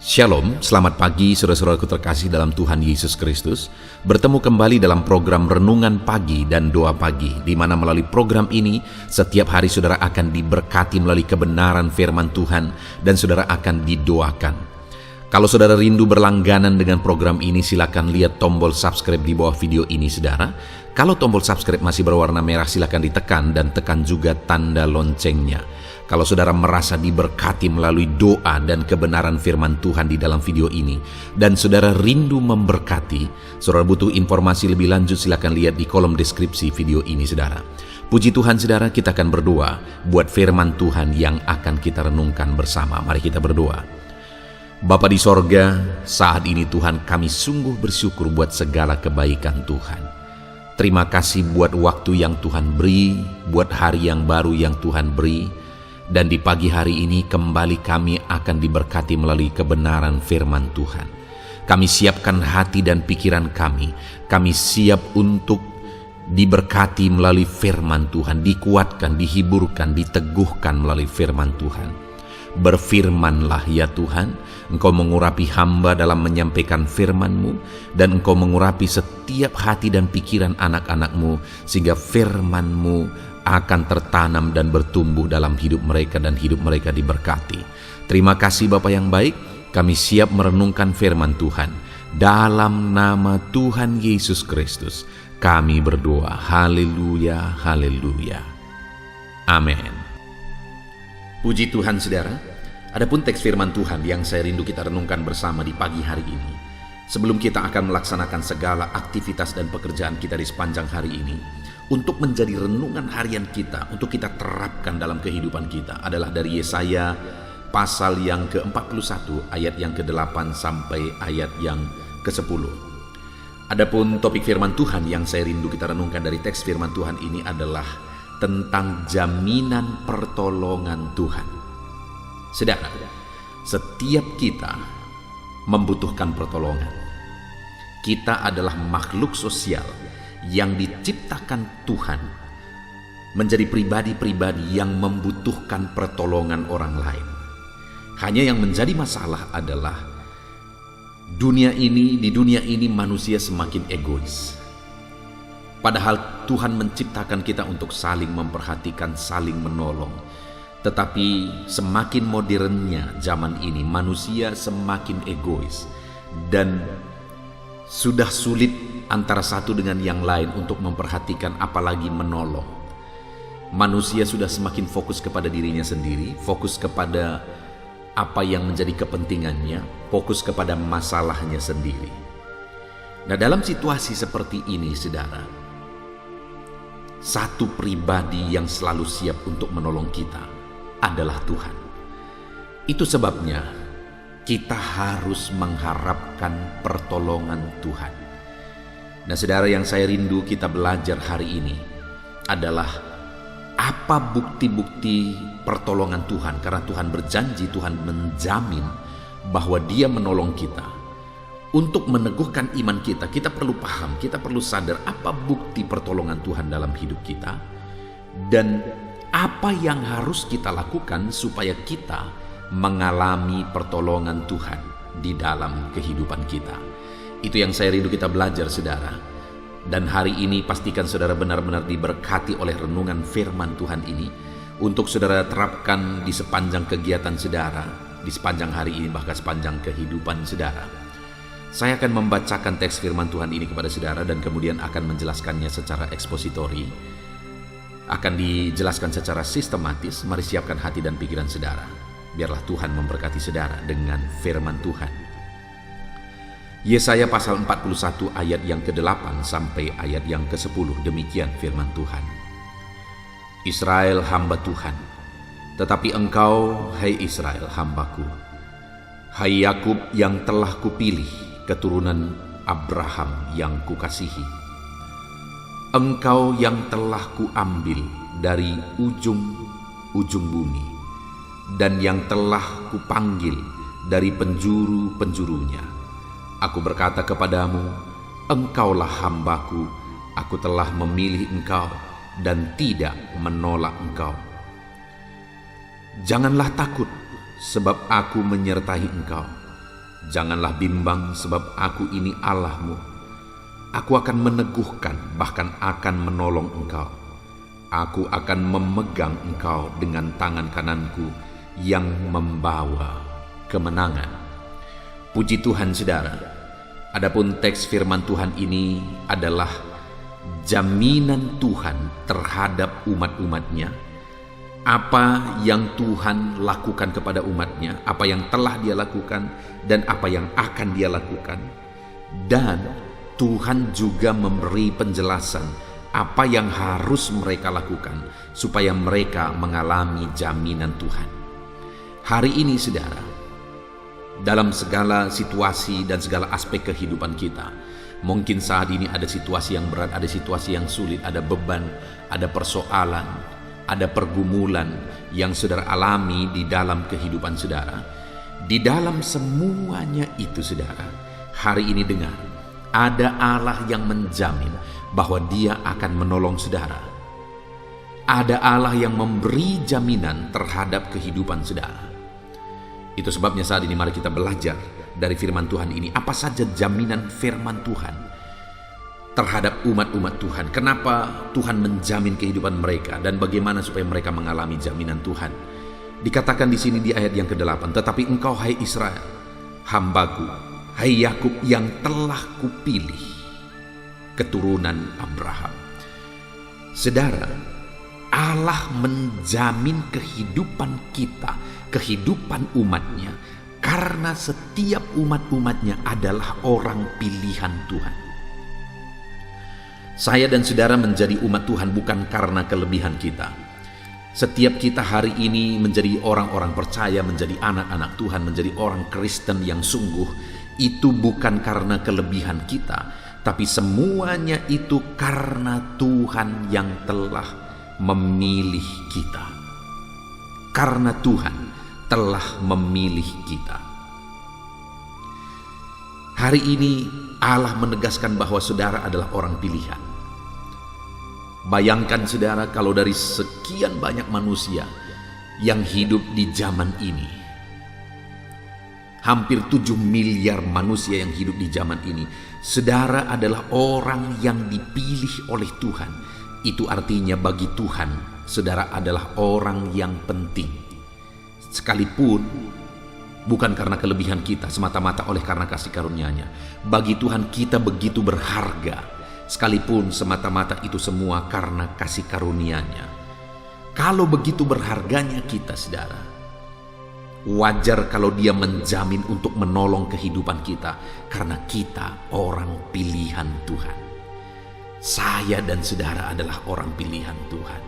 Shalom, selamat pagi saudara-saudaraku terkasih dalam Tuhan Yesus Kristus. Bertemu kembali dalam program Renungan Pagi dan Doa Pagi, di mana melalui program ini setiap hari saudara akan diberkati melalui kebenaran firman Tuhan dan saudara akan didoakan. Kalau saudara rindu berlangganan dengan program ini, silakan lihat tombol subscribe di bawah video ini saudara. Kalau tombol subscribe masih berwarna merah, silakan ditekan dan tekan juga tanda loncengnya. Kalau saudara merasa diberkati melalui doa dan kebenaran firman Tuhan di dalam video ini, dan saudara rindu memberkati, saudara butuh informasi lebih lanjut, silakan lihat di kolom deskripsi video ini saudara. Puji Tuhan saudara, kita akan berdoa buat firman Tuhan yang akan kita renungkan bersama. Mari kita berdoa. Bapa di sorga, saat ini Tuhan, kami sungguh bersyukur buat segala kebaikan Tuhan. Terima kasih buat waktu yang Tuhan beri, buat hari yang baru yang Tuhan beri. Dan di pagi hari ini kembali kami akan diberkati melalui kebenaran firman Tuhan. Kami siapkan hati dan pikiran kami. Kami siap untuk diberkati melalui firman Tuhan, dikuatkan, dihiburkan, diteguhkan melalui firman Tuhan. Berfirmanlah ya Tuhan, Engkau mengurapi hamba dalam menyampaikan firman-Mu, dan Engkau mengurapi setiap hati dan pikiran anak-anak-Mu, sehingga firman-Mu akan tertanam dan bertumbuh dalam hidup mereka dan hidup mereka diberkati. Terima kasih Bapa yang baik, kami siap merenungkan firman Tuhan. Dalam nama Tuhan Yesus Kristus, kami berdoa. Haleluya, haleluya. Amin. Puji Tuhan saudara, adapun teks firman Tuhan yang saya rindu kita renungkan bersama di pagi hari ini. Sebelum kita akan melaksanakan segala aktivitas dan pekerjaan kita di sepanjang hari ini, untuk menjadi renungan harian kita, untuk kita terapkan dalam kehidupan kita, adalah dari Yesaya pasal yang ke-41 ayat yang ke-8 sampai ayat yang ke-10. Adapun topik firman Tuhan yang saya rindu kita renungkan dari teks firman Tuhan ini adalah tentang jaminan pertolongan Tuhan. Saudara, setiap kita membutuhkan pertolongan. Kita adalah makhluk sosial yang diciptakan Tuhan menjadi pribadi-pribadi yang membutuhkan pertolongan orang lain. Hanya yang menjadi masalah adalah di dunia ini manusia semakin egois. Padahal Tuhan menciptakan kita untuk saling memperhatikan, saling menolong. Tetapi semakin modernnya zaman ini, manusia semakin egois dan sudah sulit antara satu dengan yang lain untuk memperhatikan, apalagi menolong. Manusia sudah semakin fokus kepada dirinya sendiri, fokus kepada apa yang menjadi kepentingannya, fokus kepada masalahnya sendiri. Nah, dalam situasi seperti ini, saudara, satu pribadi yang selalu siap untuk menolong kita adalah Tuhan. Itu sebabnya kita harus mengharapkan pertolongan Tuhan. Nah saudara, yang saya rindu kita belajar hari ini adalah apa bukti-bukti pertolongan Tuhan. Karena Tuhan berjanji, Tuhan menjamin bahwa Dia menolong kita. Untuk meneguhkan iman kita, kita perlu paham, kita perlu sadar apa bukti pertolongan Tuhan dalam hidup kita, dan apa yang harus kita lakukan supaya kita mengalami pertolongan Tuhan di dalam kehidupan kita. Itu yang saya rindu kita belajar saudara. Dan hari ini pastikan saudara benar-benar diberkati oleh renungan firman Tuhan ini, untuk saudara terapkan di sepanjang kegiatan saudara, di sepanjang hari ini, bahkan sepanjang kehidupan saudara. Saya akan membacakan teks firman Tuhan ini kepada saudara dan kemudian akan menjelaskannya secara ekspositori, akan dijelaskan secara sistematis. Mari siapkan hati dan pikiran saudara. Biarlah Tuhan memberkati saudara dengan firman Tuhan. Yesaya pasal 41 ayat yang ke-8 sampai ayat yang ke-10. Demikian firman Tuhan. Israel hamba Tuhan, tetapi engkau, hai Israel, hambaku, hai Yakub yang telah kupilih, keturunan Abraham yang kukasihi. Engkau yang telah kuambil dari ujung-ujung bumi, dan yang telah kupanggil dari penjuru-penjurunya. Aku berkata kepadamu, engkaulah hambaku, aku telah memilih engkau dan tidak menolak engkau. Janganlah takut, sebab aku menyertai engkau. Janganlah bimbang, sebab aku ini Allahmu. Aku akan meneguhkan, bahkan akan menolong engkau. Aku akan memegang engkau dengan tangan kananku yang membawa kemenangan. Puji Tuhan, saudara. Adapun teks firman Tuhan ini adalah jaminan Tuhan terhadap umat-umatnya. Apa yang Tuhan lakukan kepada umatnya, apa yang telah Dia lakukan, dan apa yang akan Dia lakukan. Dan Tuhan juga memberi penjelasan apa yang harus mereka lakukan supaya mereka mengalami jaminan Tuhan. Hari ini, saudara, dalam segala situasi dan segala aspek kehidupan kita, mungkin saat ini ada situasi yang berat, ada situasi yang sulit, ada beban, ada persoalan, ada pergumulan yang saudara alami di dalam kehidupan saudara. Di dalam semuanya itu, saudara, hari ini dengar, ada Allah yang menjamin bahwa Dia akan menolong saudara. Ada Allah yang memberi jaminan terhadap kehidupan saudara. Itu sebabnya saat ini mari kita belajar dari firman Tuhan ini. Apa saja jaminan firman Tuhan terhadap umat-umat Tuhan? Kenapa Tuhan menjamin kehidupan mereka dan bagaimana supaya mereka mengalami jaminan Tuhan? Dikatakan di sini di ayat yang ke-8, tetapi engkau, hai Israel, hambaku, hai Yakub yang telah kupilih, keturunan Abraham. Saudara, Allah menjamin kehidupan kita, kehidupan umatnya, karena setiap umat-umatnya adalah orang pilihan Tuhan. Saya dan saudara menjadi umat Tuhan bukan karena kelebihan kita. Setiap kita hari ini menjadi orang-orang percaya, menjadi anak-anak Tuhan, menjadi orang Kristen yang sungguh, itu bukan karena kelebihan kita, tapi semuanya itu karena Tuhan yang telah memilih kita. Karena Tuhan telah memilih kita. Hari ini Allah menegaskan bahwa saudara adalah orang pilihan. Bayangkan saudara, kalau dari sekian banyak manusia yang hidup di zaman ini, hampir 7 miliar manusia yang hidup di zaman ini, saudara adalah orang yang dipilih oleh Tuhan. Itu artinya bagi Tuhan, saudara adalah orang yang penting. Sekalipun bukan karena kelebihan kita, semata-mata oleh karena kasih karunia-Nya. Bagi Tuhan kita begitu berharga, sekalipun semata-mata itu semua karena kasih karunia-Nya. Kalau begitu berharganya kita, saudara, wajar kalau Dia menjamin untuk menolong kehidupan kita, karena kita orang pilihan Tuhan. Saya dan saudara adalah orang pilihan Tuhan.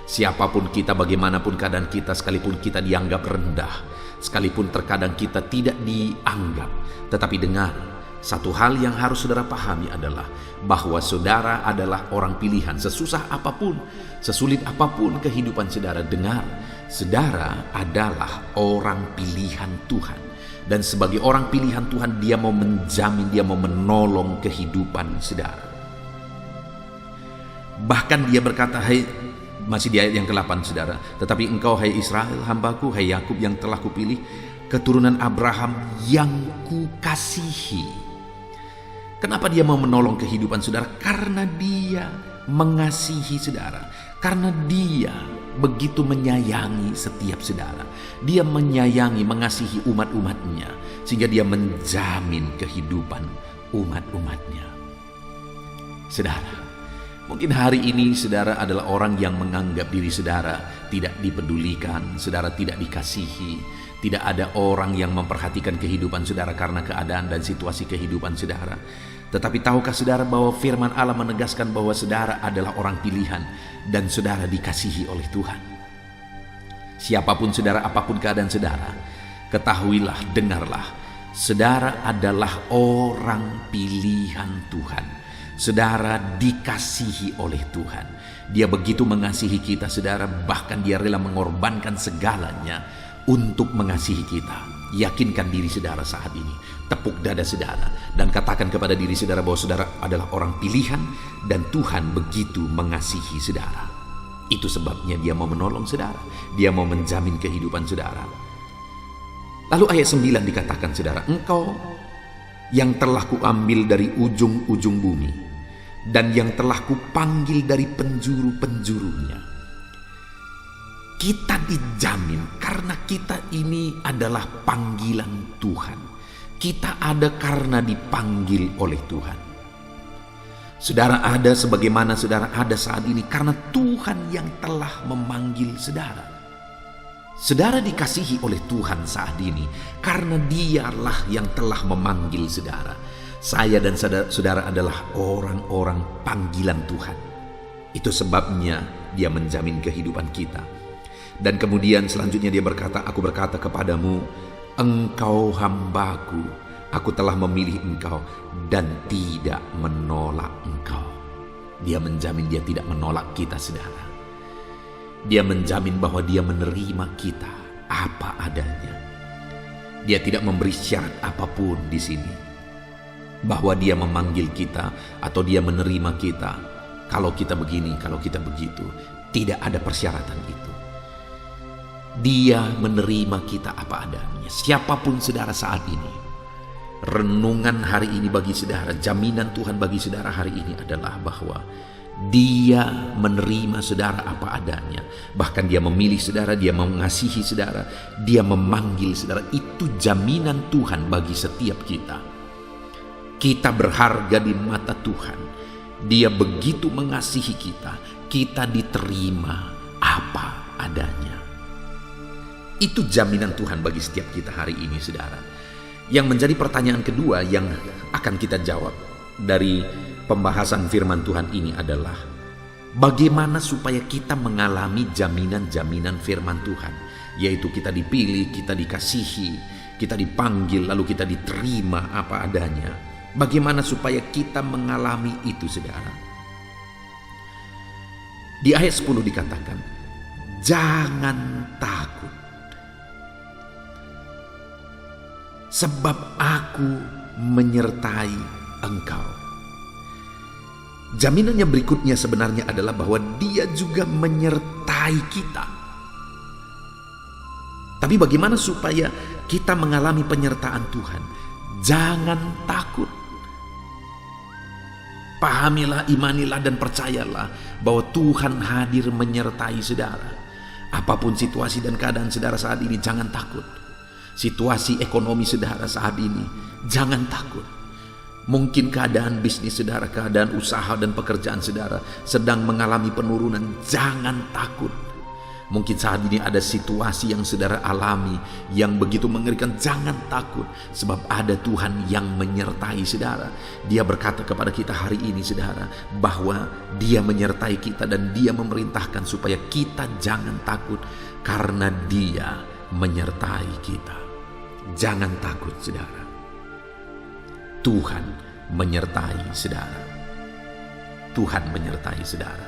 Siapapun kita, bagaimanapun keadaan kita, sekalipun kita dianggap rendah, sekalipun terkadang kita tidak dianggap, tetapi dengar, satu hal yang harus saudara pahami adalah bahwa saudara adalah orang pilihan. Sesusah apapun, sesulit apapun kehidupan saudara, dengar, saudara adalah orang pilihan Tuhan. Dan sebagai orang pilihan Tuhan, Dia mau menjamin, Dia mau menolong kehidupan saudara. Bahkan Dia berkata, masih di ayat yang ke-8, saudara, tetapi engkau, hai Israel, hambaku, hai Yakub yang telah kupilih, keturunan Abraham yang kukasihi. Kenapa Dia mau menolong kehidupan saudara? Karena Dia mengasihi saudara. Karena Dia begitu menyayangi setiap saudara. Dia menyayangi, mengasihi umat-umatnya, sehingga Dia menjamin kehidupan umat-umatnya. Saudara, mungkin hari ini saudara adalah orang yang menganggap diri saudara tidak dipedulikan, saudara tidak dikasihi, tidak ada orang yang memperhatikan kehidupan saudara karena keadaan dan situasi kehidupan saudara. Tetapi tahukah saudara bahwa firman Allah menegaskan bahwa saudara adalah orang pilihan dan saudara dikasihi oleh Tuhan. Siapapun saudara, apapun keadaan saudara, ketahuilah, dengarlah, saudara adalah orang pilihan Tuhan. Saudara dikasihi oleh Tuhan. Dia begitu mengasihi kita, saudara, bahkan Dia rela mengorbankan segalanya untuk mengasihi kita. Yakinkan diri saudara saat ini, tepuk dada saudara, dan katakan kepada diri saudara bahwa saudara adalah orang pilihan dan Tuhan begitu mengasihi saudara. Itu sebabnya Dia mau menolong saudara, Dia mau menjamin kehidupan saudara. Lalu ayat 9 dikatakan, saudara, engkau yang telah kuambil dari ujung-ujung bumi dan yang telah kupanggil dari penjuru-penjurunya. Kita dijamin karena kita ini adalah panggilan Tuhan. Kita ada karena dipanggil oleh Tuhan. Saudara ada sebagaimana saudara ada saat ini karena Tuhan yang telah memanggil saudara. Saudara dikasihi oleh Tuhan saat ini karena Dialah yang telah memanggil saudara. Saya dan saudara adalah orang-orang panggilan Tuhan. Itu sebabnya Dia menjamin kehidupan kita. Dan kemudian selanjutnya Dia berkata, aku berkata kepadamu, engkau hambaku, aku telah memilih engkau dan tidak menolak engkau. Dia menjamin Dia tidak menolak kita, saudara. Dia menjamin bahwa Dia menerima kita apa adanya. Dia tidak memberi syarat apapun di sini. Bahwa Dia memanggil kita atau Dia menerima kita. Kalau kita begini, kalau kita begitu. Tidak ada persyaratan itu. Dia menerima kita apa adanya. Siapapun saudara saat ini. Renungan hari ini bagi saudara, jaminan Tuhan bagi saudara hari ini adalah bahwa Dia menerima saudara apa adanya. Bahkan Dia memilih saudara, Dia mengasihi saudara, Dia memanggil saudara. Itu jaminan Tuhan bagi setiap kita. Kita berharga di mata Tuhan. Dia begitu mengasihi kita. Kita diterima apa adanya. Itu jaminan Tuhan bagi setiap kita hari ini, saudara. Yang menjadi pertanyaan kedua yang akan kita jawab dari pembahasan firman Tuhan ini adalah bagaimana supaya kita mengalami jaminan-jaminan firman Tuhan, yaitu kita dipilih, kita dikasihi, kita dipanggil, lalu kita diterima apa adanya. Bagaimana supaya kita mengalami itu, saudara? Di ayat 10 dikatakan, jangan takut, sebab aku menyertai engkau. Jaminannya berikutnya sebenarnya adalah bahwa Dia juga menyertai kita. Tapi bagaimana supaya kita mengalami penyertaan Tuhan? Jangan takut. Pahamilah, imanilah dan percayalah bahwa Tuhan hadir menyertai saudara. Apapun situasi dan keadaan saudara saat ini, jangan takut. Situasi ekonomi saudara saat ini, jangan takut. Mungkin keadaan bisnis saudara, keadaan usaha dan pekerjaan saudara sedang mengalami penurunan, jangan takut. Mungkin saat ini ada situasi yang saudara alami yang begitu mengerikan, jangan takut. Sebab ada Tuhan yang menyertai saudara. Dia berkata kepada kita hari ini, saudara, bahwa Dia menyertai kita dan Dia memerintahkan supaya kita jangan takut karena Dia menyertai kita. Jangan takut, saudara. Tuhan menyertai saudara. Tuhan menyertai saudara.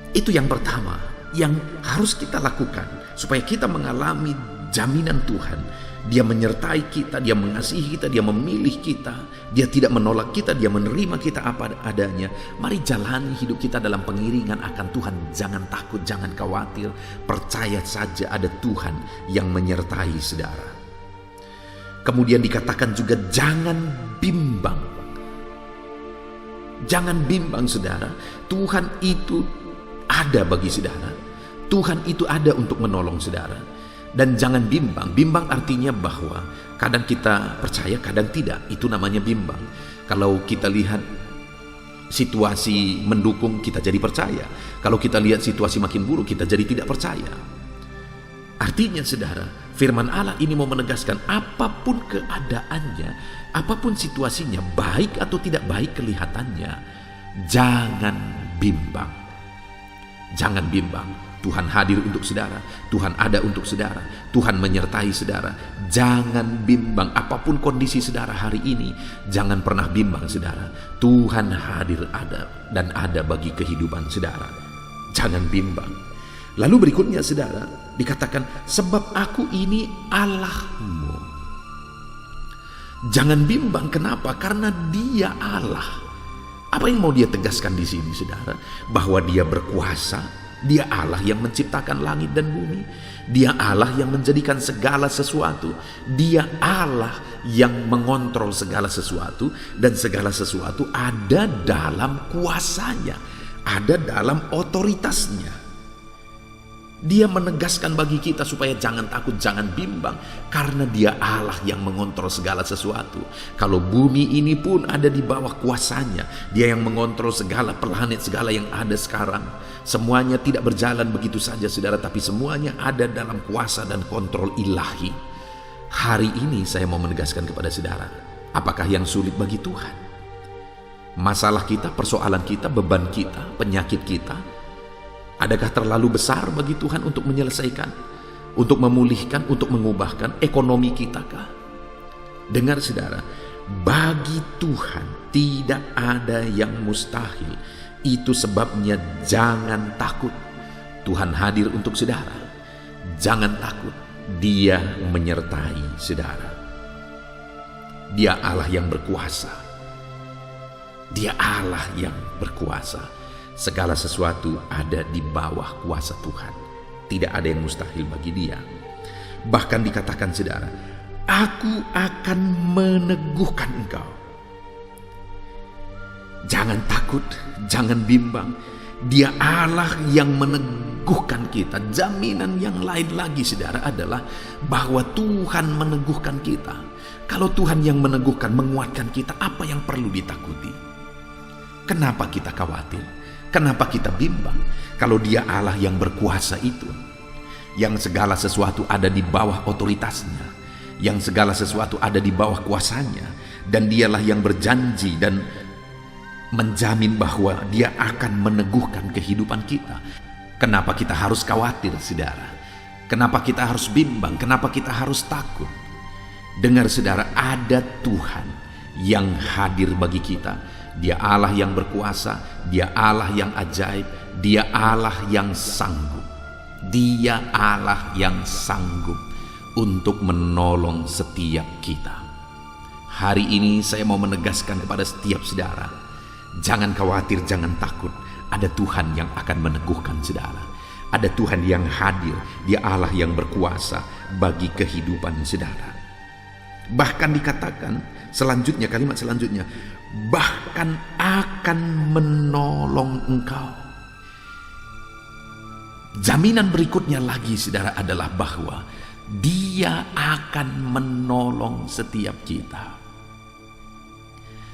Itu yang pertama yang harus kita lakukan supaya kita mengalami jaminan Tuhan. Dia menyertai kita, Dia mengasihi kita, Dia memilih kita, Dia tidak menolak kita, Dia menerima kita apa adanya. Mari jalani hidup kita dalam pengiringan akan Tuhan. Jangan takut, jangan khawatir. Percaya saja ada Tuhan yang menyertai saudara. Kemudian dikatakan juga jangan bimbang. Jangan bimbang, saudara. Tuhan itu ada bagi saudara. Tuhan itu ada untuk menolong saudara. Dan jangan bimbang. Bimbang artinya bahwa kadang kita percaya, kadang tidak. Itu namanya bimbang. Kalau kita lihat situasi mendukung, kita jadi percaya. Kalau kita lihat situasi makin buruk, kita jadi tidak percaya. Artinya, saudara, firman Allah ini mau menegaskan apapun keadaannya, apapun situasinya, baik atau tidak baik kelihatannya, jangan bimbang. Jangan bimbang. Tuhan hadir untuk saudara. Tuhan ada untuk saudara. Tuhan menyertai saudara. Jangan bimbang. Apapun kondisi saudara hari ini, jangan pernah bimbang, saudara. Tuhan hadir dan ada bagi kehidupan saudara. Jangan bimbang. Lalu berikutnya, saudara, dikatakan sebab aku ini Allahmu. Jangan bimbang. Kenapa? Karena Dia Allah. Apa yang mau Dia tegaskan di sini, saudara? Bahwa Dia berkuasa, Dia Allah yang menciptakan langit dan bumi. Dia Allah yang menjadikan segala sesuatu. Dia Allah yang mengontrol segala sesuatu, dan segala sesuatu ada dalam kuasanya, ada dalam otoritasnya. Dia menegaskan bagi kita supaya jangan takut, jangan bimbang, karena dia Allah yang mengontrol segala sesuatu. Kalau bumi ini pun ada di bawah kuasanya, dia yang mengontrol segala planet, segala yang ada sekarang. Semuanya tidak berjalan begitu saja, saudara, tapi semuanya ada dalam kuasa dan kontrol ilahi. Hari ini saya mau menegaskan kepada saudara, apakah yang sulit bagi Tuhan? Masalah kita, persoalan kita, beban kita, penyakit kita, adakah terlalu besar bagi Tuhan untuk menyelesaikan, untuk memulihkan, untuk mengubahkan ekonomi kita kah? Dengar saudara, bagi Tuhan tidak ada yang mustahil. Itu sebabnya jangan takut. Tuhan hadir untuk saudara. Jangan takut, Dia menyertai saudara. Dia Allah yang berkuasa. Dia Allah yang berkuasa. Segala sesuatu ada di bawah kuasa Tuhan. Tidak ada yang mustahil bagi Dia. Bahkan dikatakan saudara, Aku akan meneguhkan engkau. Jangan takut, jangan bimbang. Dia Allah yang meneguhkan kita. Jaminan yang lain lagi saudara adalah bahwa Tuhan meneguhkan kita. Kalau Tuhan yang meneguhkan, menguatkan kita, apa yang perlu ditakuti? Kenapa kita khawatir? Kenapa kita bimbang? Kalau Dia Allah yang berkuasa itu, yang segala sesuatu ada di bawah otoritasnya, yang segala sesuatu ada di bawah kuasanya, dan Dialah yang berjanji dan menjamin bahwa Dia akan meneguhkan kehidupan kita. Kenapa kita harus khawatir, saudara? Kenapa kita harus bimbang? Kenapa kita harus takut? Dengar saudara, ada Tuhan yang hadir bagi kita. Dia Allah yang berkuasa, Dia Allah yang ajaib, Dia Allah yang sanggup. Dia Allah yang sanggup untuk menolong setiap kita. Hari ini saya mau menegaskan kepada setiap saudara, jangan khawatir, jangan takut. Ada Tuhan yang akan meneguhkan saudara. Ada Tuhan yang hadir, Dia Allah yang berkuasa bagi kehidupan saudara. Bahkan dikatakan selanjutnya, kalimat selanjutnya, bahkan akan menolong engkau. Jaminan berikutnya lagi saudara adalah bahwa Dia akan menolong setiap kita.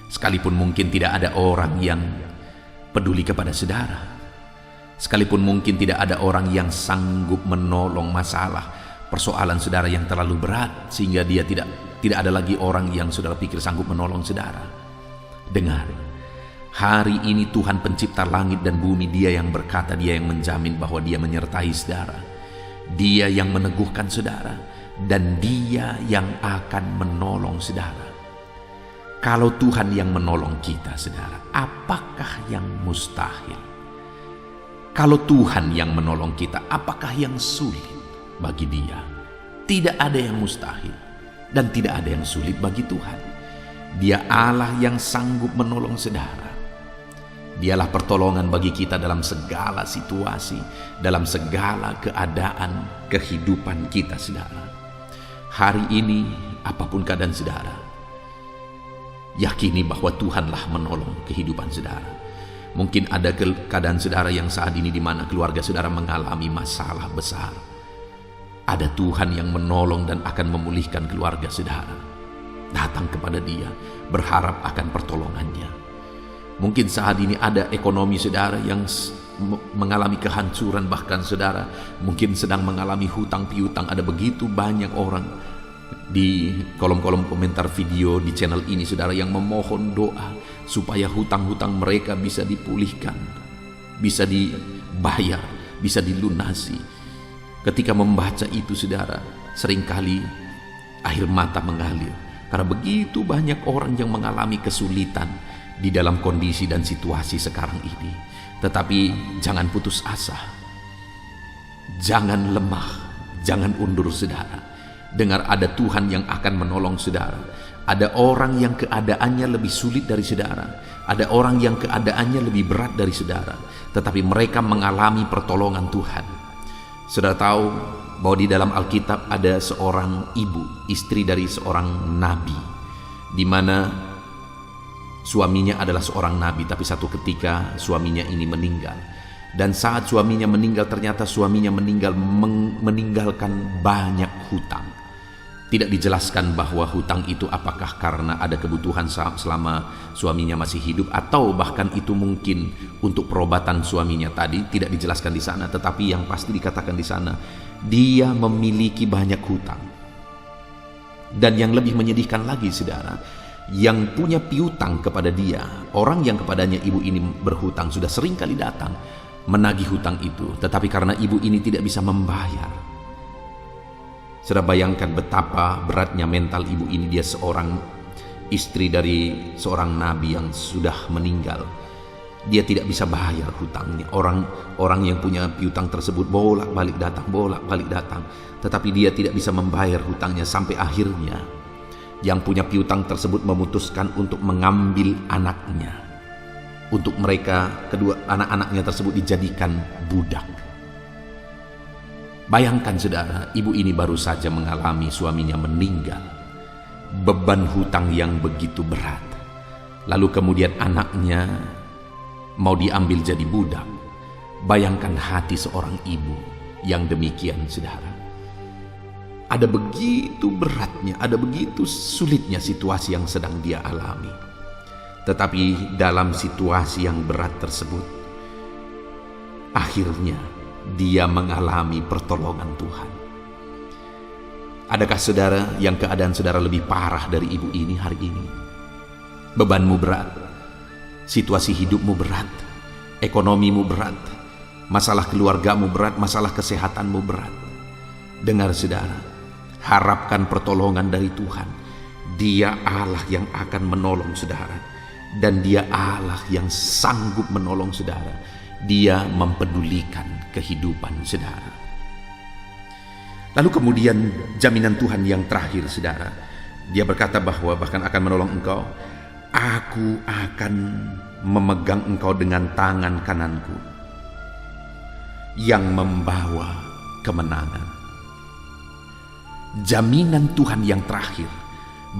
Sekalipun mungkin tidak ada orang yang peduli kepada saudara, sekalipun mungkin tidak ada orang yang sanggup menolong masalah, persoalan saudara yang terlalu berat sehingga dia tidak ada lagi orang yang saudara pikir sanggup menolong saudara. Dengar, hari ini Tuhan pencipta langit dan bumi, Dia yang berkata, Dia yang menjamin bahwa Dia menyertai saudara, Dia yang meneguhkan saudara, dan Dia yang akan menolong saudara. Kalau Tuhan yang menolong kita saudara, apakah yang mustahil? Kalau Tuhan yang menolong kita, apakah yang sulit bagi Dia? Tidak ada yang mustahil dan tidak ada yang sulit bagi Tuhan. Dia Allah yang sanggup menolong saudara. Dialah pertolongan bagi kita dalam segala situasi, dalam segala keadaan kehidupan kita saudara. Hari ini apapun keadaan saudara, yakini bahwa Tuhanlah menolong kehidupan saudara. Mungkin ada keadaan saudara yang saat ini di mana keluarga saudara mengalami masalah besar. Ada Tuhan yang menolong dan akan memulihkan keluarga saudara. Datang kepada Dia, berharap akan pertolongannya. Mungkin saat ini ada ekonomi saudara yang mengalami kehancuran, bahkan saudara mungkin sedang mengalami hutang piutang. Ada begitu banyak orang di kolom-kolom komentar video di channel ini saudara yang memohon doa supaya hutang-hutang mereka bisa dipulihkan, bisa dibayar, bisa dilunasi. Ketika membaca itu saudara, seringkali air mata mengalir karena begitu banyak orang yang mengalami kesulitan di dalam kondisi dan situasi sekarang ini. Tetapi jangan putus asa, jangan lemah, jangan undur saudara. Dengar, ada Tuhan yang akan menolong saudara. Ada orang yang keadaannya lebih sulit dari saudara. Ada orang yang keadaannya lebih berat dari saudara, tetapi mereka mengalami pertolongan Tuhan. Saudara tahu bahwa di dalam Alkitab ada seorang ibu, istri dari seorang nabi, di mana suaminya adalah seorang nabi, tapi satu ketika suaminya ini meninggal. Dan saat suaminya meninggal, ternyata suaminya meninggalkan banyak hutang. Tidak dijelaskan bahwa hutang itu apakah karena ada kebutuhan selama suaminya masih hidup, atau bahkan itu mungkin untuk perobatan suaminya tadi. Tidak dijelaskan di sana, tetapi yang pasti dikatakan di sana, dia memiliki banyak hutang. Dan yang lebih menyedihkan lagi, saudara, yang punya piutang kepada dia, orang yang kepadanya ibu ini berhutang, sudah sering kali datang menagih hutang itu, tetapi karena ibu ini tidak bisa membayar. Saudara bayangkan betapa beratnya mental ibu ini. Dia seorang istri dari seorang nabi yang sudah meninggal. Dia tidak bisa bayar hutangnya. Orang yang punya piutang tersebut bolak-balik datang, tetapi dia tidak bisa membayar hutangnya, sampai akhirnya yang punya piutang tersebut memutuskan untuk mengambil anaknya, untuk mereka kedua anak-anaknya tersebut dijadikan budak. Bayangkan saudara, ibu ini baru saja mengalami suaminya meninggal, beban hutang yang begitu berat, lalu kemudian anaknya mau diambil jadi budak. Bayangkan hati seorang ibu yang demikian, saudara. Ada begitu beratnya, ada begitu sulitnya situasi yang sedang dia alami. Tetapi dalam situasi yang berat tersebut, akhirnya dia mengalami pertolongan Tuhan. Adakah saudara yang keadaan saudara lebih parah dari ibu ini hari ini? Bebanmu berat, situasi hidupmu berat, ekonomimu berat, masalah keluargamu berat, masalah kesehatanmu berat. Dengar saudara, harapkan pertolongan dari Tuhan. Dia Allah yang akan menolong saudara, dan Dia Allah yang sanggup menolong saudara. Dia mempedulikan kehidupan saudara. Lalu kemudian jaminan Tuhan yang terakhir, saudara. Dia berkata bahwa bahkan akan menolong engkau. Aku akan memegang engkau dengan tangan kananku yang membawa kemenangan. Jaminan Tuhan yang terakhir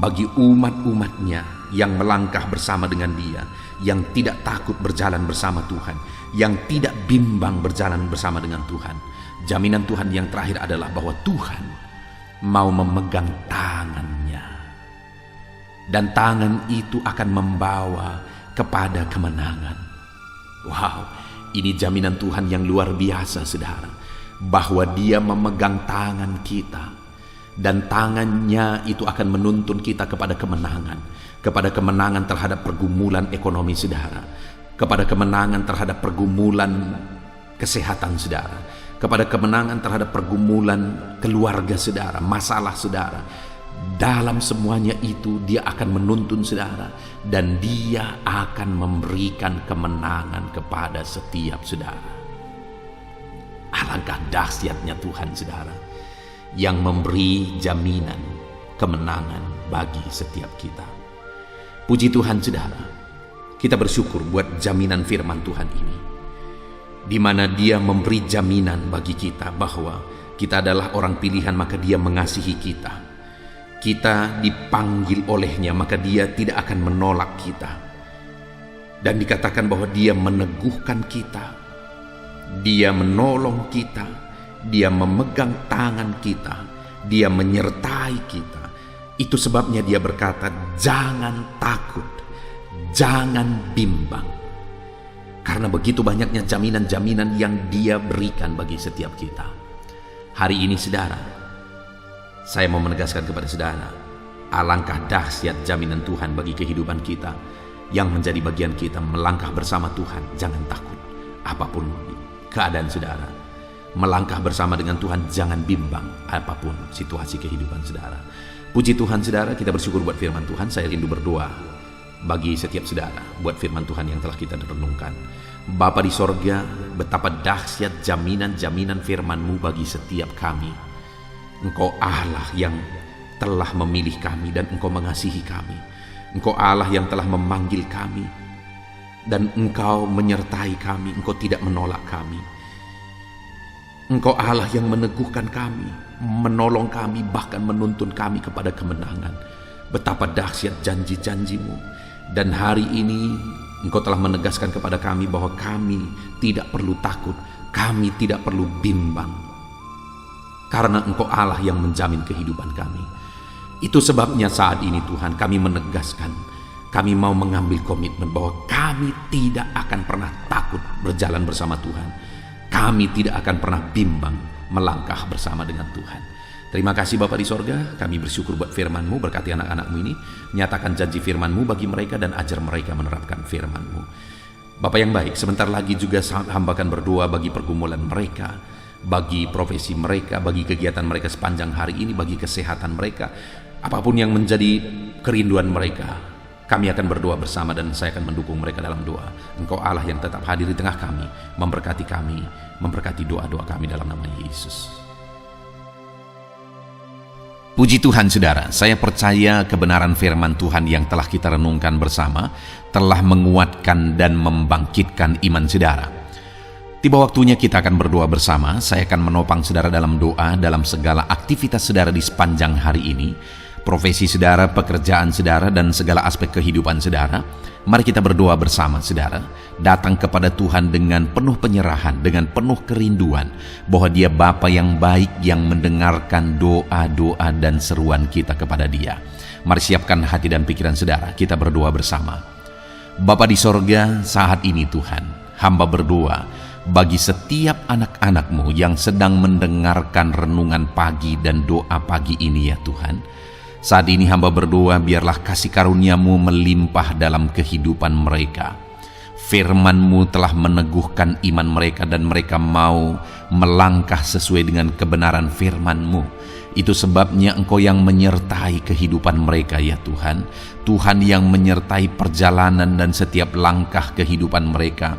bagi umat-umatnya yang melangkah bersama dengan Dia, yang tidak takut berjalan bersama Tuhan, yang tidak bimbang berjalan bersama dengan Tuhan. Jaminan Tuhan yang terakhir adalah bahwa Tuhan mau memegang tangannya, dan tangan itu akan membawa kepada kemenangan. Wow, ini jaminan Tuhan yang luar biasa, saudara, bahwa Dia memegang tangan kita, dan tangannya itu akan menuntun kita kepada kemenangan terhadap pergumulan ekonomi saudara, kepada kemenangan terhadap pergumulan kesehatan saudara, kepada kemenangan terhadap pergumulan keluarga saudara, masalah saudara. Dalam semuanya itu Dia akan menuntun saudara, dan Dia akan memberikan kemenangan kepada setiap saudara. Alangkah dahsyatnya Tuhan, saudara, yang memberi jaminan kemenangan bagi setiap kita. Puji Tuhan, saudara, kita bersyukur buat jaminan firman Tuhan ini, di mana Dia memberi jaminan bagi kita bahwa kita adalah orang pilihan, maka Dia mengasihi kita. Kita dipanggil olehnya, maka Dia tidak akan menolak kita. Dan dikatakan bahwa Dia meneguhkan kita, Dia menolong kita, Dia memegang tangan kita, Dia menyertai kita. Itu sebabnya Dia berkata, jangan takut, jangan bimbang. Karena begitu banyaknya jaminan-jaminan yang Dia berikan bagi setiap kita. Hari ini, saudara, saya mau menegaskan kepada saudara, alangkah dahsyat jaminan Tuhan bagi kehidupan kita, yang menjadi bagian kita melangkah bersama Tuhan. Jangan takut apapun keadaan saudara. Melangkah bersama dengan Tuhan, jangan bimbang apapun situasi kehidupan saudara. Puji Tuhan, saudara, kita bersyukur buat firman Tuhan. Saya rindu berdoa bagi setiap saudara, buat firman Tuhan yang telah kita renungkan. Bapa di sorga, betapa dahsyat jaminan-jaminan firman-Mu bagi setiap kami. Engkau Allah yang telah memilih kami dan Engkau mengasihi kami. Engkau Allah yang telah memanggil kami dan Engkau menyertai kami. Engkau tidak menolak kami. Engkau Allah yang meneguhkan kami, menolong kami, bahkan menuntun kami kepada kemenangan. Betapa dahsyat janji-janji-Mu. Dan hari ini Engkau telah menegaskan kepada kami bahwa kami tidak perlu takut, kami tidak perlu bimbang, karena Engkau Allah yang menjamin kehidupan kami. Itu sebabnya saat ini Tuhan, kami menegaskan, kami mau mengambil komitmen bahwa kami tidak akan pernah takut berjalan bersama Tuhan. Kami tidak akan pernah bimbang melangkah bersama dengan Tuhan. Terima kasih Bapa di sorga, kami bersyukur buat firman-Mu. Berkati anak-anak-Mu ini, nyatakan janji firman-Mu bagi mereka dan ajar mereka menerapkan firman-Mu. Bapa yang baik, sebentar lagi juga hamba akan berdoa bagi pergumulan mereka, bagi profesi mereka, bagi kegiatan mereka sepanjang hari ini, bagi kesehatan mereka, apapun yang menjadi kerinduan mereka. Kami akan berdoa bersama dan saya akan mendukung mereka dalam doa. Engkau Allah yang tetap hadir di tengah kami, memberkati doa-doa kami dalam nama Yesus. Puji Tuhan saudara, saya percaya kebenaran firman Tuhan yang telah kita renungkan bersama telah menguatkan dan membangkitkan iman saudara. Tiba waktunya kita akan berdoa bersama. Saya akan menopang saudara dalam doa dalam segala aktivitas saudara di sepanjang hari ini. Profesi saudara, pekerjaan saudara, dan segala aspek kehidupan saudara. Mari kita berdoa bersama saudara. Datang kepada Tuhan dengan penuh penyerahan, dengan penuh kerinduan bahwa Dia Bapa yang baik yang mendengarkan doa-doa dan seruan kita kepada Dia. Mari siapkan hati dan pikiran saudara, kita berdoa bersama. Bapa di sorga, saat ini Tuhan, hamba berdoa bagi setiap anak-anak-Mu yang sedang mendengarkan renungan pagi dan doa pagi ini ya Tuhan. Saat ini hamba berdoa biarlah kasih karunia-Mu melimpah dalam kehidupan mereka. Firman-Mu telah meneguhkan iman mereka dan mereka mau melangkah sesuai dengan kebenaran firman-Mu. Itu sebabnya Engkau yang menyertai kehidupan mereka ya Tuhan. Tuhan yang menyertai perjalanan dan setiap langkah kehidupan mereka,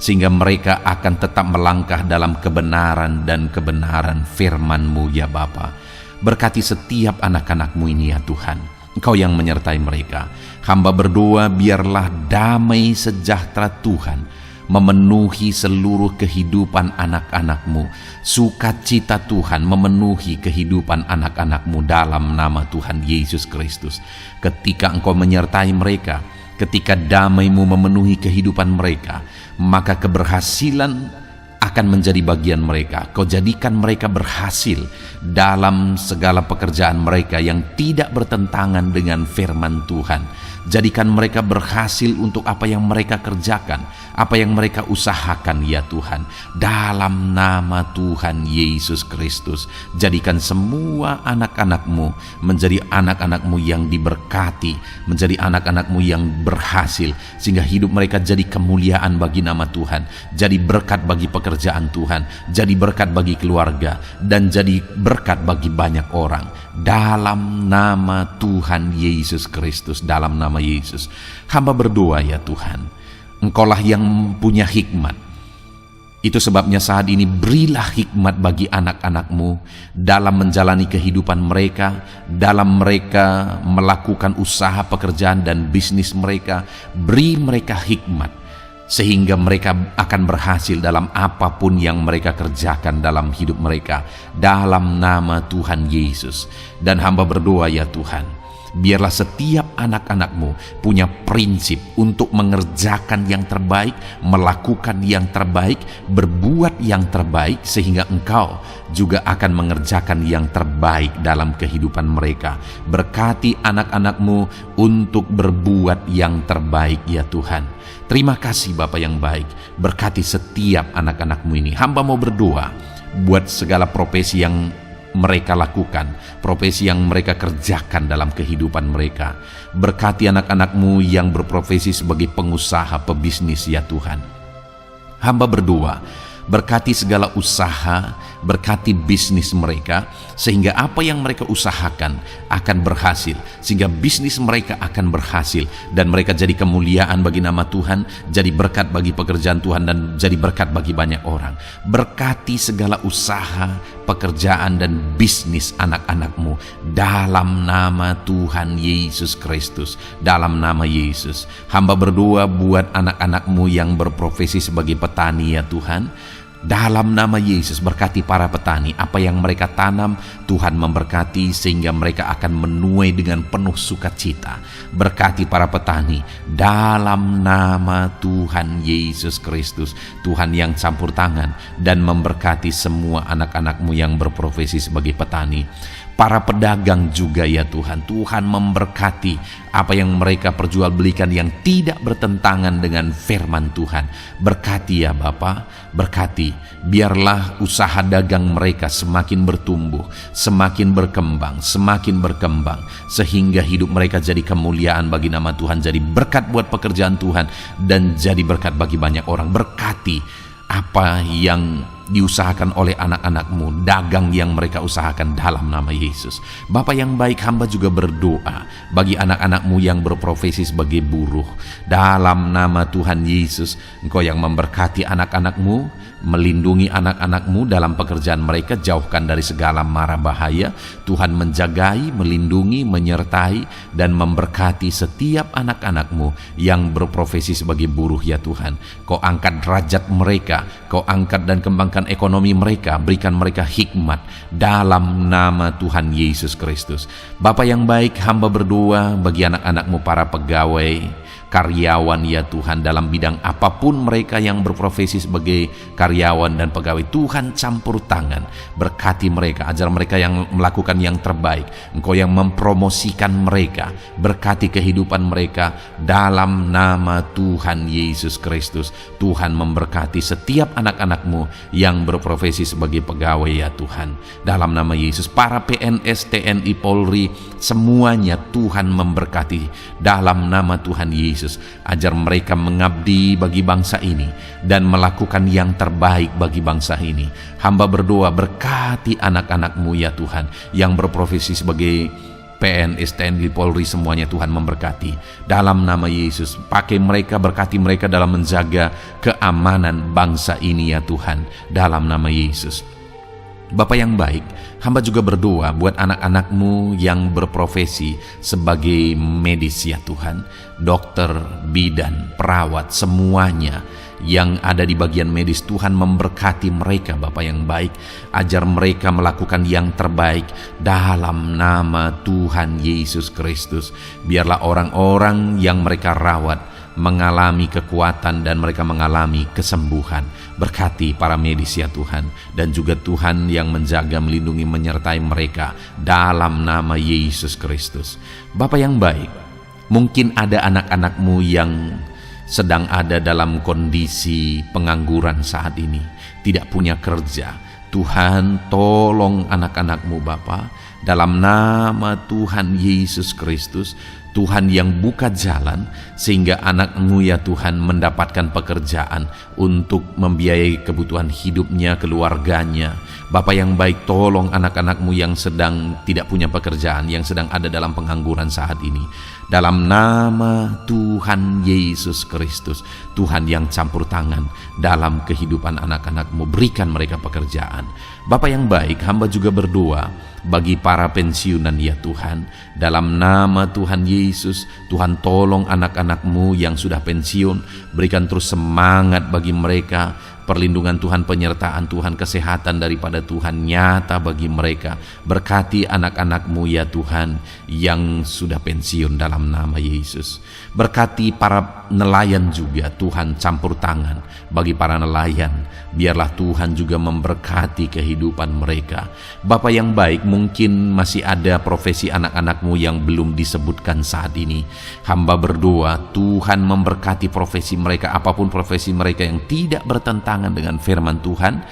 sehingga mereka akan tetap melangkah dalam kebenaran dan kebenaran firman-Mu ya Bapa. Berkati setiap anak-anak-Mu ini ya Tuhan. Engkau yang menyertai mereka. Hamba berdoa biarlah damai sejahtera Tuhan memenuhi seluruh kehidupan anak-anak-Mu. Sukacita Tuhan memenuhi kehidupan anak-anak-Mu dalam nama Tuhan Yesus Kristus. Ketika Engkau menyertai mereka, ketika damai-Mu memenuhi kehidupan mereka, maka keberhasilan akan menjadi bagian mereka. Kau jadikan mereka berhasil dalam segala pekerjaan mereka yang tidak bertentangan dengan firman Tuhan. Jadikan mereka berhasil untuk apa yang mereka kerjakan, apa yang mereka usahakan ya Tuhan. Dalam nama Tuhan Yesus Kristus, jadikan semua anak-anak-Mu menjadi anak-anak-Mu yang diberkati, menjadi anak-anak-Mu yang berhasil, sehingga hidup mereka jadi kemuliaan bagi nama Tuhan, jadi berkat bagi pekerjaan Tuhan, jadi berkat bagi keluarga, dan jadi berkat bagi banyak orang. Dalam nama Tuhan Yesus Kristus, dalam nama Yesus, hamba berdoa ya Tuhan, Engkaulah yang punya hikmat. Itu sebabnya saat ini berilah hikmat bagi anak-anak-Mu dalam menjalani kehidupan mereka, dalam mereka melakukan usaha pekerjaan dan bisnis mereka. Beri mereka hikmat sehingga mereka akan berhasil dalam apapun yang mereka kerjakan dalam hidup mereka, dalam nama Tuhan Yesus. Dan hamba berdoa ya Tuhan, biarlah setiap anak-anak-Mu punya prinsip untuk mengerjakan yang terbaik, melakukan yang terbaik, berbuat yang terbaik, sehingga Engkau juga akan mengerjakan yang terbaik dalam kehidupan mereka. Berkati anak-anak-Mu untuk berbuat yang terbaik ya Tuhan. Terima kasih Bapa yang baik. Berkati setiap anak-anak-Mu ini. Hamba mau berdoa buat segala profesi yang mereka lakukan, profesi yang mereka kerjakan dalam kehidupan mereka. Berkati anak-anak-Mu yang berprofesi sebagai pengusaha, pebisnis ya Tuhan. Hamba berdoa Berkati segala usaha, berkati bisnis mereka, sehingga apa yang mereka usahakan akan berhasil, sehingga bisnis mereka akan berhasil, dan mereka jadi kemuliaan bagi nama Tuhan, jadi berkat bagi pekerjaan Tuhan, dan jadi berkat bagi banyak orang. Berkati segala usaha, pekerjaan, dan bisnis anak-anakmu dalam nama Tuhan Yesus Kristus. Dalam nama Yesus, hamba berdoa buat anak-anakmu yang berprofesi sebagai petani ya Tuhan. Dalam nama Yesus, berkati para petani. Apa yang mereka tanam, Tuhan memberkati sehingga mereka akan menuai dengan penuh sukacita. Berkati para petani dalam nama Tuhan Yesus Kristus. Tuhan yang campur tangan dan memberkati semua anak-anakmu yang berprofesi sebagai petani. Para pedagang juga ya Tuhan, Tuhan memberkati apa yang mereka perjualbelikan yang tidak bertentangan dengan firman Tuhan. Berkati ya Bapa, berkati, biarlah usaha dagang mereka semakin bertumbuh, semakin berkembang, sehingga hidup mereka jadi kemuliaan bagi nama Tuhan, jadi berkat buat pekerjaan Tuhan, dan jadi berkat bagi banyak orang. Berkati apa yang diusahakan oleh anak-anakmu, dagang yang mereka usahakan dalam nama Yesus. Bapa yang baik, hamba juga berdoa bagi anak-anakmu yang berprofesi sebagai buruh. Dalam nama Tuhan Yesus, Engkau yang memberkati anak-anakmu, melindungi anak-anakmu dalam pekerjaan mereka, jauhkan dari segala mara bahaya. Tuhan menjagai, melindungi, menyertai, dan memberkati setiap anak-anakmu yang berprofesi sebagai buruh ya Tuhan. Kau angkat derajat mereka, Kau angkat dan kembangkan ekonomi mereka, berikan mereka hikmat dalam nama Tuhan Yesus Kristus. Bapa yang baik, hamba berdoa bagi anak-anakmu para pegawai, karyawan ya Tuhan, dalam bidang apapun mereka yang berprofesi sebagai karyawan dan pegawai. Tuhan campur tangan, berkati mereka, ajar mereka yang melakukan yang terbaik. Engkau yang mempromosikan mereka, berkati kehidupan mereka dalam nama Tuhan Yesus Kristus. Tuhan memberkati setiap anak-anakmu yang berprofesi sebagai pegawai ya Tuhan, dalam nama Yesus. Para PNS, TNI, Polri, semuanya Tuhan memberkati dalam nama Tuhan Yesus. Ajar mereka mengabdi bagi bangsa ini dan melakukan yang terbaik bagi bangsa ini. Hamba berdoa, berkati anak-anakmu ya Tuhan yang berprofesi sebagai PNS, TNI, Polri, semuanya Tuhan memberkati dalam nama Yesus. Pakai mereka, berkati mereka dalam menjaga keamanan bangsa ini ya Tuhan, dalam nama Yesus. Bapa yang baik, hamba juga berdoa buat anak-anakmu yang berprofesi sebagai medis ya Tuhan, dokter, bidan, perawat, semuanya yang ada di bagian medis. Tuhan memberkati mereka Bapa yang baik, ajar mereka melakukan yang terbaik dalam nama Tuhan Yesus Kristus. Biarlah orang-orang yang mereka rawat mengalami kekuatan dan mereka mengalami kesembuhan. Berkati para medis ya Tuhan, dan juga Tuhan yang menjaga, melindungi, menyertai mereka dalam nama Yesus Kristus. Bapa yang baik, mungkin ada anak-anakmu yang sedang ada dalam kondisi pengangguran saat ini, tidak punya kerja. Tuhan tolong anak-anakmu Bapa, dalam nama Tuhan Yesus Kristus. Tuhan yang buka jalan sehingga anakmu ya Tuhan mendapatkan pekerjaan untuk membiayai kebutuhan hidupnya, keluarganya. Bapa yang baik, tolong anak-anakmu yang sedang tidak punya pekerjaan, yang sedang ada dalam pengangguran saat ini. Dalam nama Tuhan Yesus Kristus, Tuhan yang campur tangan dalam kehidupan anak-anakmu, berikan mereka pekerjaan. Bapa yang baik, hamba juga berdoa bagi para pensiunan ya Tuhan, dalam nama Tuhan Yesus. Tuhan tolong anak-anakmu yang sudah pensiun, berikan terus semangat bagi mereka, perlindungan Tuhan, penyertaan Tuhan, kesehatan daripada Tuhan nyata bagi mereka. Berkati anak-anakmu ya Tuhan yang sudah pensiun dalam nama Yesus. Berkati para nelayan juga, Tuhan campur tangan bagi para nelayan. Biarlah Tuhan juga memberkati kehidupan mereka. Bapa yang baik, mungkin masih ada profesi anak-anakmu yang belum disebutkan saat ini. Hamba berdoa Tuhan memberkati profesi mereka, apapun profesi mereka yang tidak bertentangan dengan firman Tuhan.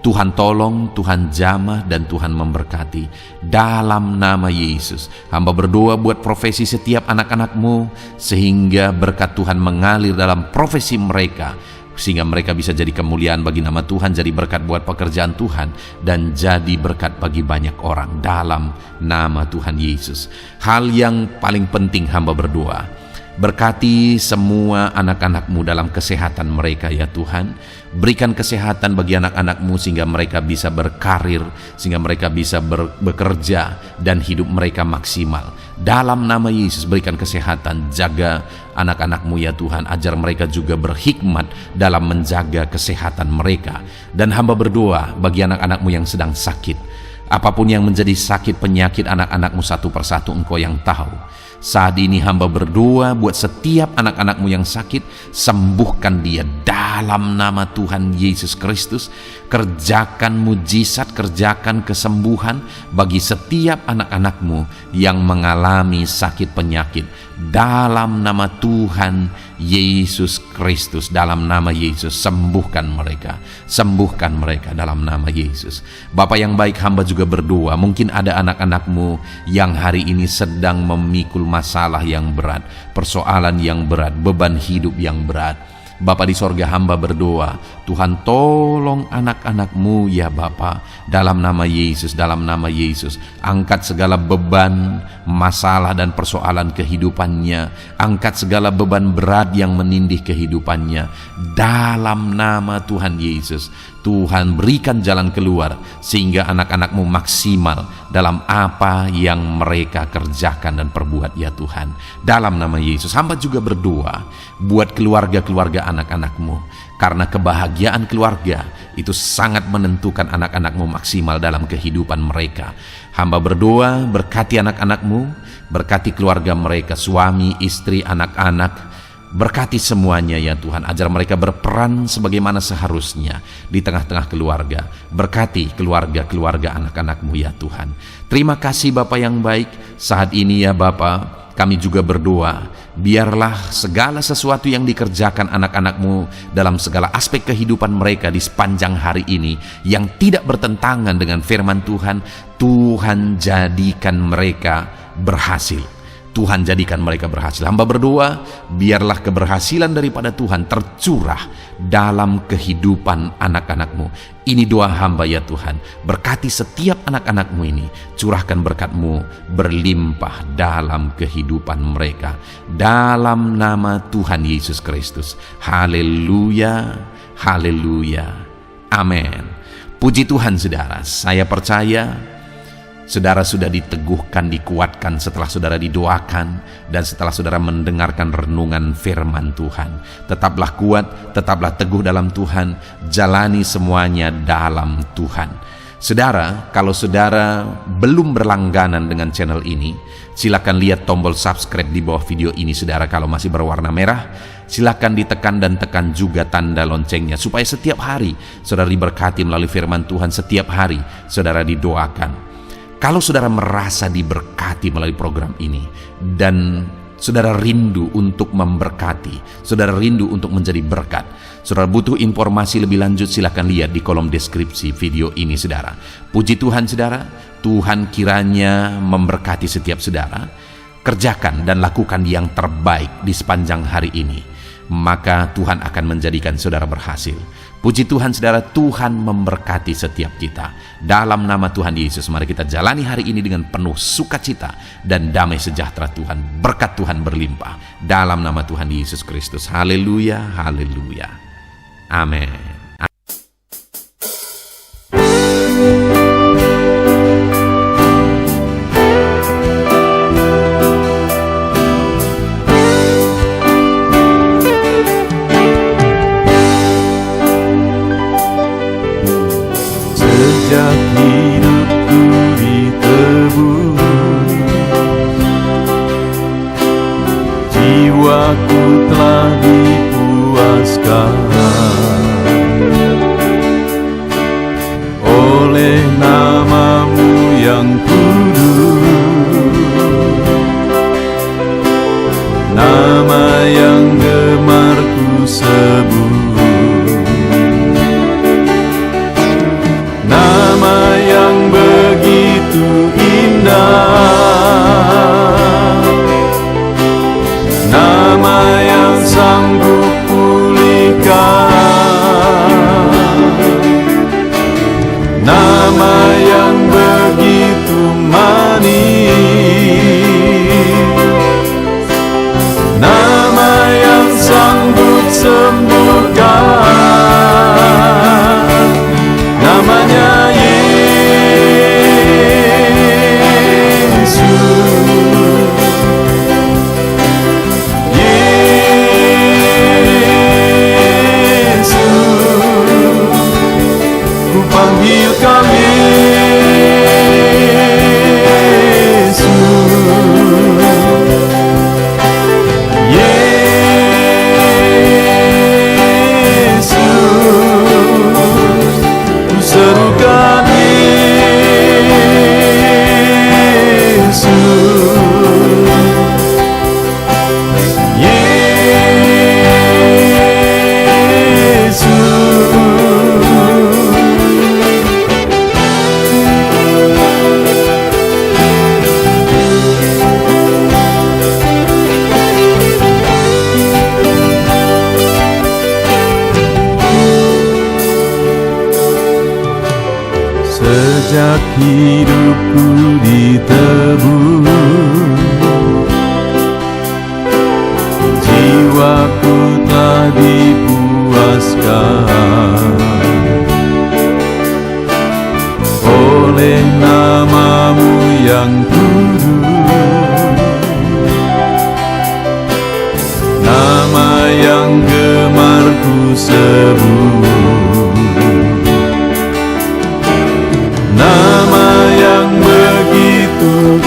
Tuhan tolong, Tuhan jamah, dan Tuhan memberkati dalam nama Yesus. Hamba berdoa buat profesi setiap anak-anakmu, sehingga berkat Tuhan mengalir dalam profesi mereka sehingga mereka bisa jadi kemuliaan bagi nama Tuhan, jadi berkat buat pekerjaan Tuhan, dan jadi berkat bagi banyak orang dalam nama Tuhan Yesus. Hal yang paling penting hamba berdoa, berkati semua anak-anak-Mu dalam kesehatan mereka ya Tuhan. Berikan kesehatan bagi anak-anak-Mu sehingga mereka bisa berkarir, sehingga mereka bisa bekerja dan hidup mereka maksimal. Dalam nama Yesus berikan kesehatan, jaga anak-anak-Mu ya Tuhan, ajar mereka juga berhikmat dalam menjaga kesehatan mereka. Dan hamba berdoa bagi anak-anak-Mu yang sedang sakit, apapun yang menjadi sakit penyakit anak-anak-Mu satu persatu Engkau yang tahu. Saat ini hamba berdoa buat setiap anak-anak-Mu yang sakit, sembuhkan dia dalam nama Tuhan Yesus Kristus. Kerjakan mujizat, kerjakan kesembuhan bagi setiap anak-anak-Mu yang mengalami sakit penyakit dalam nama Tuhan Yesus Kristus. Dalam nama Yesus sembuhkan mereka dalam nama Yesus. Bapa yang baik, hamba juga berdoa, mungkin ada anak-anak-Mu yang hari ini sedang memikul masalah yang berat, persoalan yang berat, beban hidup yang berat. Bapa di sorga, hamba berdoa, Tuhan tolong anak-anak-Mu ya Bapa, dalam nama Yesus, dalam nama Yesus. Angkat segala beban, masalah dan persoalan kehidupannya, angkat segala beban berat yang menindih kehidupannya dalam nama Tuhan Yesus. Tuhan berikan jalan keluar sehingga anak-anak-Mu maksimal dalam apa yang mereka kerjakan dan perbuat ya Tuhan. Dalam nama Yesus, hamba juga berdoa buat keluarga-keluarga anak-anak-Mu, karena kebahagiaan keluarga itu sangat menentukan anak-anak-Mu maksimal dalam kehidupan mereka. Hamba berdoa, berkati anak-anak-Mu, berkati keluarga mereka, suami, istri, anak-anak. Berkati semuanya ya Tuhan, ajar mereka berperan sebagaimana seharusnya di tengah-tengah keluarga. Berkati keluarga-keluarga anak-anak-Mu ya Tuhan. Terima kasih Bapa yang baik. Saat ini ya Bapa, kami juga berdoa, biarlah segala sesuatu yang dikerjakan anak-anak-Mu dalam segala aspek kehidupan mereka di sepanjang hari ini yang tidak bertentangan dengan firman Tuhan, Tuhan jadikan mereka berhasil. Tuhan jadikan mereka berhasil. Hamba berdoa, biarlah keberhasilan daripada Tuhan tercurah dalam kehidupan anak-anak-Mu. Ini doa hamba ya Tuhan. Berkati setiap anak-anak-Mu ini. Curahkan berkat-Mu berlimpah dalam kehidupan mereka. Dalam nama Tuhan Yesus Kristus. Haleluya, haleluya, amin. Puji Tuhan saudara, saya percaya saudara sudah diteguhkan, dikuatkan setelah saudara didoakan dan setelah saudara mendengarkan renungan firman Tuhan. Tetaplah kuat, tetaplah teguh dalam Tuhan, jalani semuanya dalam Tuhan. Saudara, kalau saudara belum berlangganan dengan channel ini, silakan lihat tombol subscribe di bawah video ini saudara. Kalau masih berwarna merah, silakan ditekan dan tekan juga tanda loncengnya supaya setiap hari saudara diberkati melalui firman Tuhan. Setiap hari saudara didoakan. Kalau saudara merasa diberkati melalui program ini dan saudara rindu untuk memberkati, saudara rindu untuk menjadi berkat, saudara butuh informasi lebih lanjut, silakan lihat di kolom deskripsi video ini saudara. Puji Tuhan saudara, Tuhan kiranya memberkati setiap saudara. Kerjakan dan lakukan yang terbaik di sepanjang hari ini, maka Tuhan akan menjadikan saudara berhasil. Puji Tuhan saudara, Tuhan memberkati setiap kita. Dalam nama Tuhan Yesus, mari kita jalani hari ini dengan penuh sukacita dan damai sejahtera Tuhan. Berkat Tuhan berlimpah. Dalam nama Tuhan Yesus Kristus. Haleluya, haleluya. Amin. Sejak hidupku ditebus, jiwaku telah dipuaskan oleh nama-Mu yang kudus, nama yang gemar ku sebut. Nama yang begitu indah, nama yang sanggup pulihkan hidupku ditebus, jiwaku telah dipuaskan oleh nama-Mu yang kudus, nama yang gemar ku sebut, nama yang begitu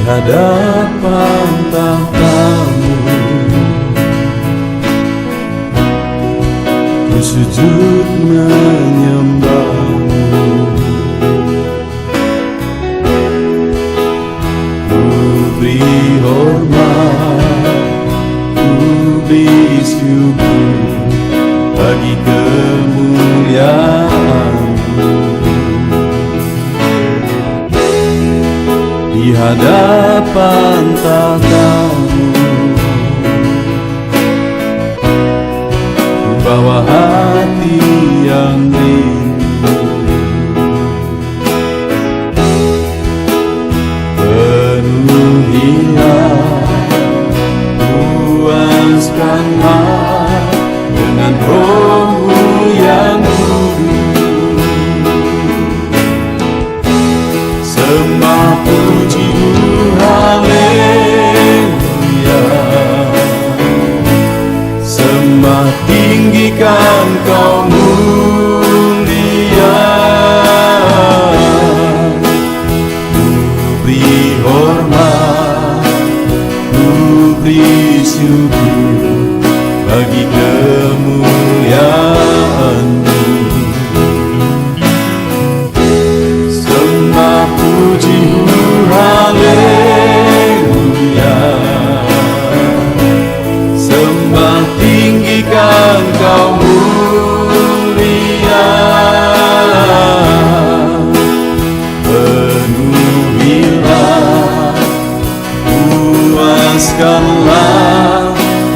hadapan tahta-Mu, ku sujud menyembah-Mu. Ku beri hormat, ku beri syukur bagi kemuliaan-Mu. Di hadapan tahta-Mu, ku bawa hati yang rindu. Penuhilah, puaskanlah dengan Roh-Mu yang kudus. Sembah puji-Mu, haleluya. Sembah tinggikan Kau mulia. Ku beri hormat, ku beri syukur bagi kemuliaan-Mu. Sembah puji-Mu, haleluya. Sembah tinggikan Kau mulia. Penuhilah, puaskanlah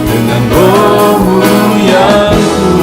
dengan Roh-Mu yang kudus.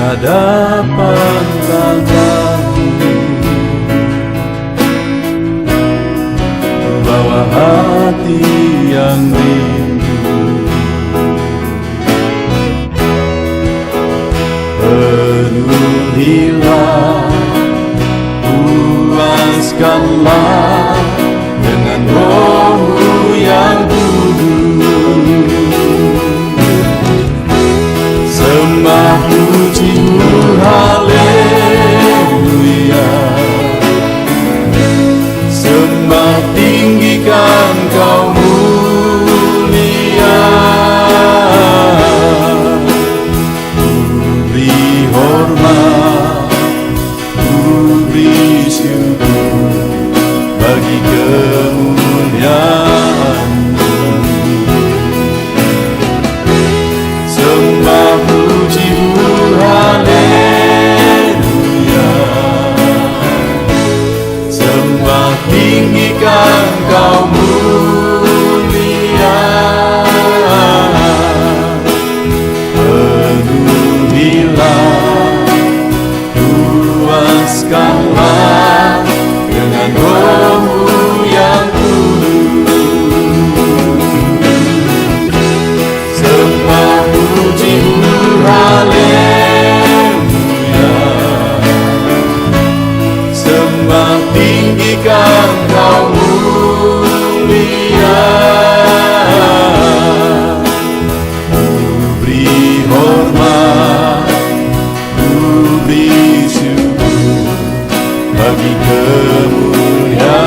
Hadapan tahta-Mu, bawa hati yang rindu. Penuhilah, puaskanlah dengan Roh-Mu yang kudus. Sembah puji-Mu, haleluya. Sembah tinggikan Kau mulia. Ku beri hormat, ku beri syukur bagi kemuliaan-Mu. Sembah puji-Mu, haleluya. Sembah tinggikan Kau mulia. Penuhilah, puaskanlah dengan Roh-Mu yang kudus. Sembah puji-Mu, haleluya. Sembah tinggikan Kau mulia. Ku beri hormat, ku beri syukur bagi kemuliaan.